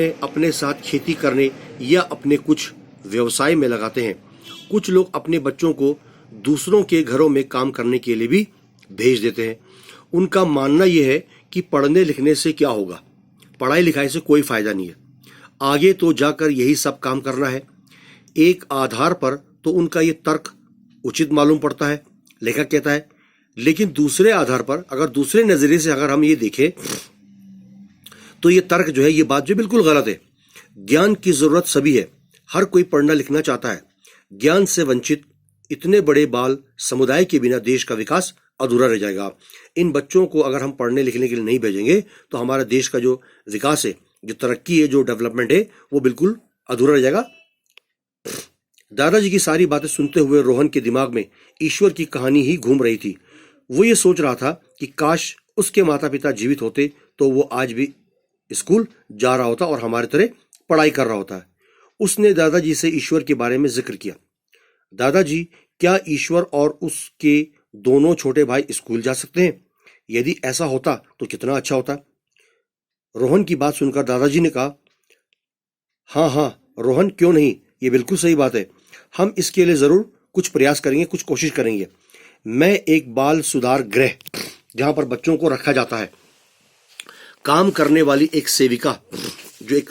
अपने साथ खेती करने या अपने कुछ व्यवसाय में लगाते हैं। कुछ लोग अपने बच्चों को दूसरों के घरों में काम करने के लिए भी भेज देते हैं। उनका मानना यह है कि पढ़ने लिखने से क्या होगा, पढ़ाई लिखाई से कोई फायदा नहीं है, आगे तो जाकर यही सब काम करना है। एक आधार पर तो उनका ये तर्क उचित मालूम पड़ता है, लेखक कहता है, लेकिन दूसरे आधार पर अगर दूसरे नजरिए से अगर हम ये देखें तो ये तर्क जो है, ये बात जो बिल्कुल गलत है। ज्ञान की जरूरत सभी है, हर कोई पढ़ना लिखना चाहता है। ज्ञान से वंचित इतने बड़े बाल समुदाय के बिना देश का विकास अधूरा रह जाएगा। इन बच्चों को अगर हम पढ़ने लिखने के लिए नहीं भेजेंगे तो हमारा देश का जो विकास है, जो तरक्की है, जो डेवलपमेंट है, वो बिल्कुल अधूरा रह जाएगा। दादाजी की सारी बातें सुनते हुए रोहन के दिमाग में ईश्वर की कहानी ही घूम रही थी। वो ये सोच रहा था कि काश उसके माता पिता जीवित होते तो वो आज भी स्कूल जा रहा होता और हमारी तरह पढ़ाई कर रहा होता। उसने दादाजी से ईश्वर के बारे में जिक्र किया। दादाजी, क्या ईश्वर और उसके दोनों छोटे भाई स्कूल जा सकते हैं? यदि ऐसा होता तो कितना अच्छा होता। रोहन की बात सुनकर दादाजी ने कहा, हाँ हाँ रोहन, क्यों नहीं, ये बिल्कुल सही बात है। हम इसके लिए जरूर कुछ प्रयास करेंगे, कुछ कोशिश करेंगे। मैं एक बाल सुधार गृह, जहां पर बच्चों को रखा जाता है, काम करने वाली एक सेविका, जो एक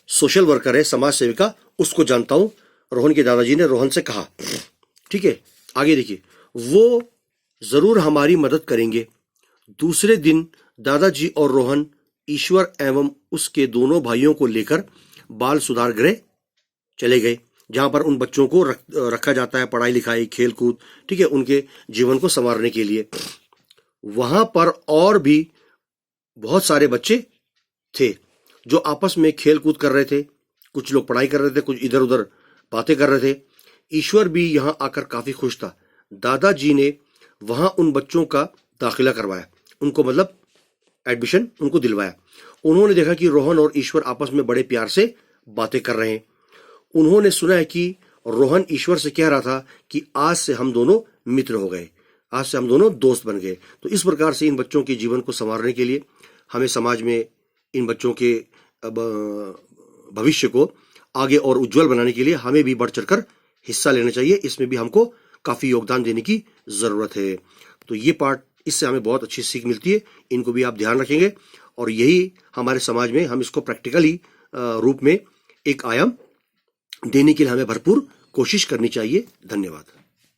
सोशल वर्कर है, समाज सेविका, उसको जानता हूं। रोहन के दादाजी ने रोहन से कहा। ठीक है, आगे देखिए, वो जरूर हमारी मदद करेंगे। दूसरे दिन दादाजी और रोहन ईश्वर एवं उसके दोनों भाइयों को लेकर बाल सुधार गृह चले गए, जहां पर उन बच्चों को रखा जाता है, पढ़ाई लिखाई, खेल कूद, ठीक है, उनके जीवन को संवारने के लिए। वहां पर और भी बहुत सारे बच्चे थे जो आपस में खेल कूद कर रहे थे। कुछ लोग पढ़ाई कर रहे थे, कुछ इधर उधर बातें कर रहे थे। ईश्वर भी यहां आकर काफी खुश था। दादाजी ने वहां उन बच्चों का दाखिला करवाया, उनको मतलब एडमिशन उनको दिलवाया। उन्होंने देखा कि रोहन और ईश्वर आपस में बड़े प्यार से बातें कर रहे हैं। उन्होंने सुना है कि रोहन ईश्वर से कह रहा था कि आज से हम दोनों मित्र हो गए, आज से हम दोनों दोस्त बन गए। तो इस प्रकार से इन बच्चों के जीवन को संवारने के लिए हमें समाज में इन बच्चों के भविष्य को आगे और उज्जवल बनाने के लिए हमें भी बढ़ चढ़कर हिस्सा लेना चाहिए। इसमें भी हमको काफी योगदान देने की जरूरत है। तो ये पार्ट, इससे हमें बहुत अच्छी सीख मिलती है। इनको भी आप ध्यान रखेंगे और यही हमारे समाज में हम इसको प्रैक्टिकली रूप में एक आयाम देने के लिए हमें भरपूर कोशिश करनी चाहिए। धन्यवाद।